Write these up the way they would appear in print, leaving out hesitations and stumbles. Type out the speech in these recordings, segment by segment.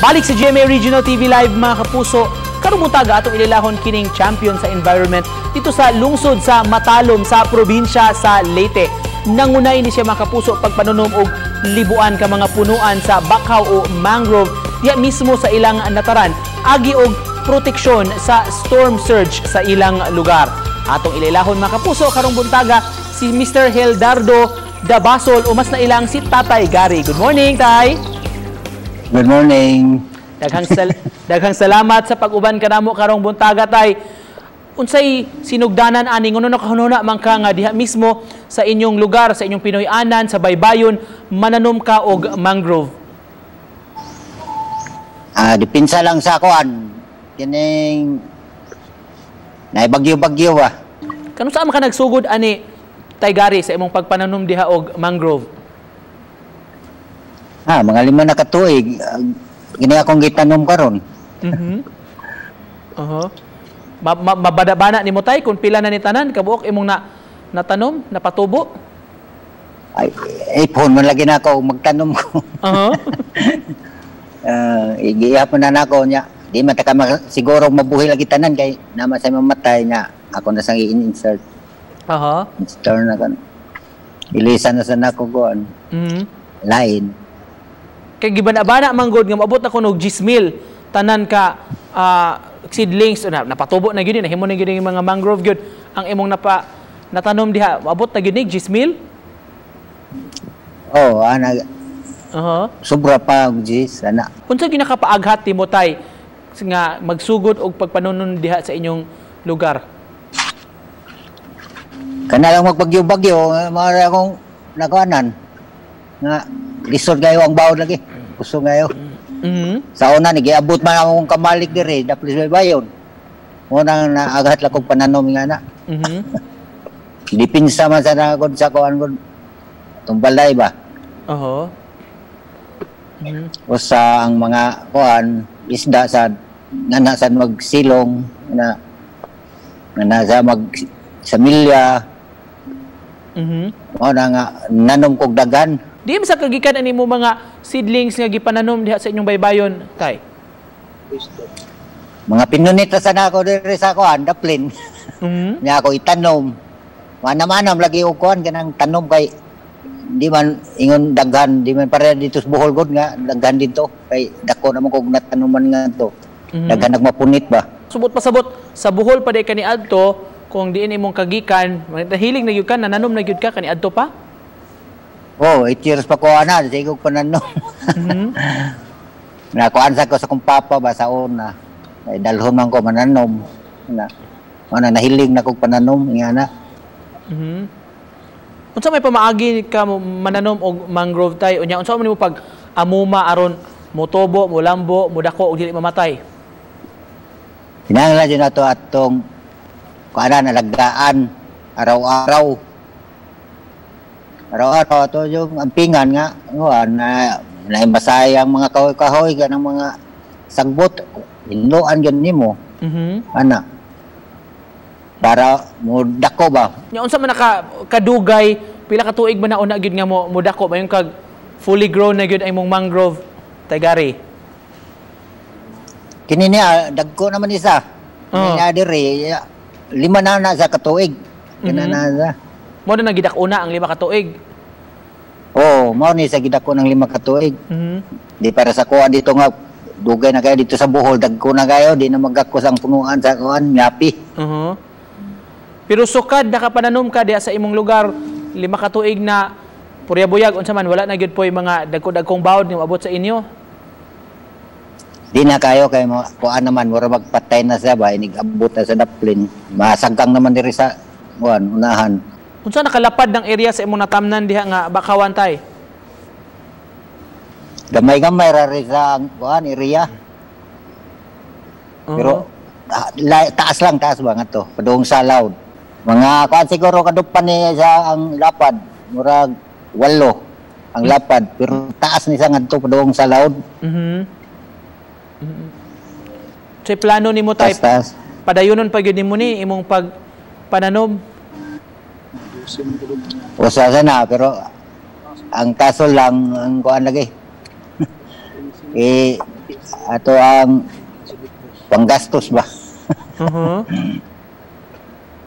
Balik sa GMA Regional TV Live mga kapuso, karong buntaga atong ililahon kining champion sa environment dito sa lungsod sa Matalom sa probinsya sa Leyte. Nangunay ni siya mga kapuso pagpanunom og libuan ka mga punuan sa bakaw o mangrove diya mismo sa ilang nataran, agi og proteksyon sa storm surge sa ilang lugar. Atong ililahon mga kapuso karong buntaga si Mr. Heldardo Dabasol o mas na ilang si Tatay Gary. Good morning, Tay! Good morning. Daghang salamat sa pag-uban kanamo karong buntaga, Tay. Unsay sinugdanan ani ngono nakahunona man ka nga diha mismo sa inyong lugar, sa inyong Pinoy-anan, sa baybayon mananom ka og mangrove? Dipinsa lang sa kuan. Kining naibagyo-bagyo ba. Kano saan ka nagsugod ani Tay Gary sa imong pagpananom diha og mangrove? Mga 5 na katuig. Gini akong gitanom karon. Mabadabana ni mo, Tay, kung pila na ni tanan kabuok imong natanom, napatubo? Phone man lagi na ako magtanom ko. Igihapon na nako nya. Di man ta siguro mabuhi lagi tanan kay naman sa mamatay nga ako na sang i-insert. Install na kan. Ilisan na sa nako kuan. Line. Kay gibanabana manggod nga maabot na kuno 10,000 tanan ka seedlings napatubo na gyud nahimo na gyud yung mga mangrove gyud ang imong natanom diha, maabot na gyud 10,000? Sobra pa og 10 ana. Unsa ginakapaaghat nimo, Tay, nga magsugod og pagpanunon diha sa inyong lugar? Kana lang magbagyo-bagyo, mara akong nakuanan nga lisod kayo ang bawod lagi. Gusto ngayo. Sa una, nagiabot man akong kamalik diri, daplis may bayon. Unang naaghat lang kong pananom nga na. Dipinsa man sa nakagod sa kuan ko. Tumbalay ba? O sa ang mga kuan, isda sa nga sa magsilong, nga sa magsamilya. O na nga, nanom kong dagan. Di sa kagikan ani mo mga seedlings nga gipananom diha sa inyong baybayon, Tay? Mga pinunit sa nako diri sa kuan, daplin. Nya ako itanom. Manam-manam lagi og kuan kanang tanom kay di man ingon daghan, di man para dito sa Bohol gud nga daghan dito kay dako naman kog natanuman nga to. Daghan nagmapunit ba. Subot pasabot sa Bohol pa day kaniadto kung diin imong kagikan, hiling na gyud ka, nananom na gyud ka kaniadto pa? 8 years pa ko ana, sigog pananom. Nakuan sa ko sa kong papa ba sa una. Ay dalhon man ko mananom. Nahiling na kog pananom nga na. Unsa may pamaagi ka mananom og mangrove, Tay? Unya unsa man nimo pag amuma aron motobo, molambo, modako og dili mamatay? Kinahanglan jud nato atong kuan alagaan araw-araw. Araw-araw ito yung ampingan nga, na naimbasay ang mga kahoy-kahoy, ganang mga sagbot, inuan gan nimo. Ana. Para mudako ba? Nya unsa man kadugay, pila ka tuig ba nauna gyud nga mo mudako mayon kag fully grown na gyud ay mong mangrove, Tay Gary? Kini niya dagko naman isa. Niya diri 5 na sa katuig. Kinana mo na nagidak-una ang 5 ka tuig. Mao ni sa gidako ng 5 ka tuig. Di para sa kuan dito nga dugay na kayo dito sa Bohol, dagko na kayo, di na magakos ang punuan sa kuan, ngapi. Pero sukad nakapananom ka diha sa imong lugar 5 ka tuig na puryabuyag unsa man wala na gyud poy mga dagko-dagkong bawod nga abot sa inyo. Di na kayo kay kuan naman mura magpatay na sa ba, inigabot na sa daplin. Masagkang naman diri sa kuan unahan. Unsa nakalapad ng area sa imong natamnan diha nga bakawan, Tay? Gamay-gamay ra rin sa kuan area. Pero taas ba nga to, padung salaw. Mga kuan siguro kadupan ni sa ang lapad, murag 8 ang lapad, pero taas ni sa ngadto padung salaw. So plano nimo, Tay, padayunon pa gyud nimo ni imong pagpananom? Usa sana, pero ang kaso lang ang kuan lagi ato ang panggastos ba.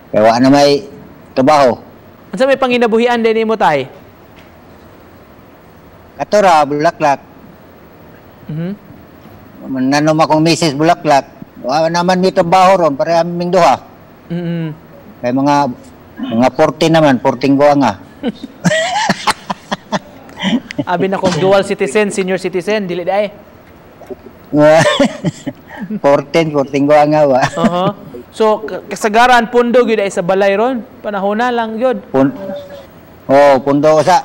Kaya wala na may trabaho. Unsa may panginabuhian din nimo tay? Katora, Bulaklak. Nanom akong misis Bulaklak. Wala naman may trabaho ron, para aming duha. Kaya mga 40 naman, 14 ko nga. Abi na kong dual citizen, senior citizen, dili day. 14 ko nga ba. So kasagaran pundo gyud ay sa balay ron. Panahona lang gyud. Pundo ko sa.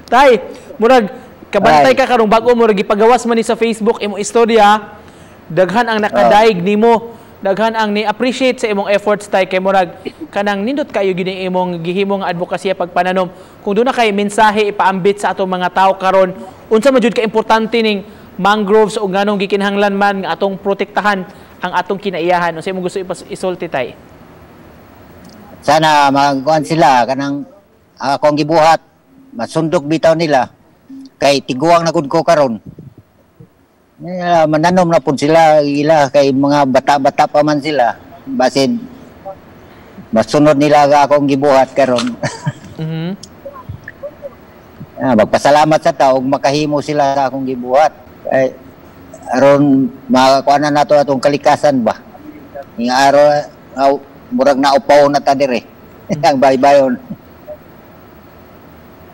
Tay, murag kabantay ka karong bag-o murag gipagawas man ni sa Facebook imong istorya. Daghan ang nakadaig nimo. Daghan ang ni-appreciate sa imong efforts tay kay murag kanang nindot kayo gid imong gihimong advokasya pagpananom. Kung doon na kay mensahe ipaambit sa atong mga tao karon, unsa man jud ka importante ning mangroves o nganong gikinahanglan man nga atong protektahan ang atong kinaiyahan. Unsa imong gusto isulti tay? Sana magkuan sila kanang akong gibuhat masundok bitaw nila kay tiguang na gud ko karon. Mananom na po sila ila kay mga bata-bata pa man sila basin masunod nila akong gibuhat karon. Magpasalamat sa tao ug makahimo sila sa akong gibuhat kay aron makakuha na nato atong kalikasan ba ning araw murag naupaw na ta dire ang baybayon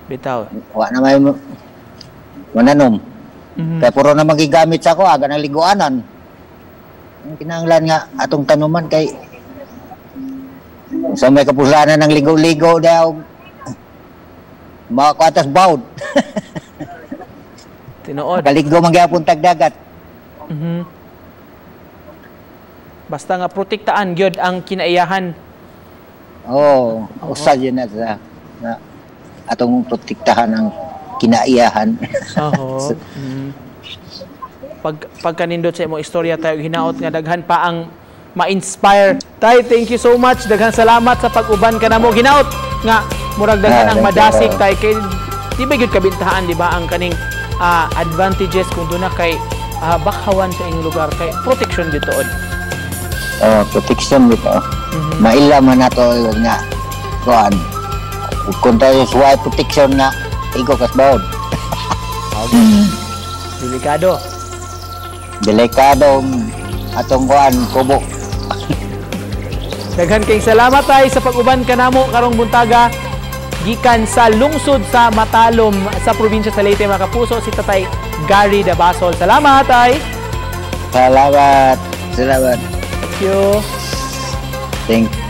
bitaw wa na may mananom. Kaya puro na magigamit sa ako, aga ng liguanan. Kinahanglan nga atong tanuman kay sa may kapuslanan ng ligo-ligo daw makakuatas bawd. Tinuod. Kaligo magyapon tagdagat. Basta nga protektaan gyud ang kinaiyahan. Usad yun na sa atong protektahan ang kinaiyahan. Pagkanindot sa imong istorya tayo hinaot nga daghan pa ang ma-inspire. Tay, thank you so much. Daghan salamat sa pag-uban ka namo. Hinaot nga murag daghan ang madasig tay kay di ba gyud kabintahan di ba ang kaning advantages kung doon na kay bakhawan sa inyong lugar kay protection dito on. Protection dito. Maila man nato nga kuan. Kung tayo suway protection na igo kas bawod. Delikado atong kuan kubo. Daghan kay salamat tay sa pag-uban kanamo karong buntaga gikan sa lungsod sa Matalom sa probinsya sa Leyte mga kapuso si Tatay Gary Dabasol. Salamat tay. Salamat. Thank you. Thank you.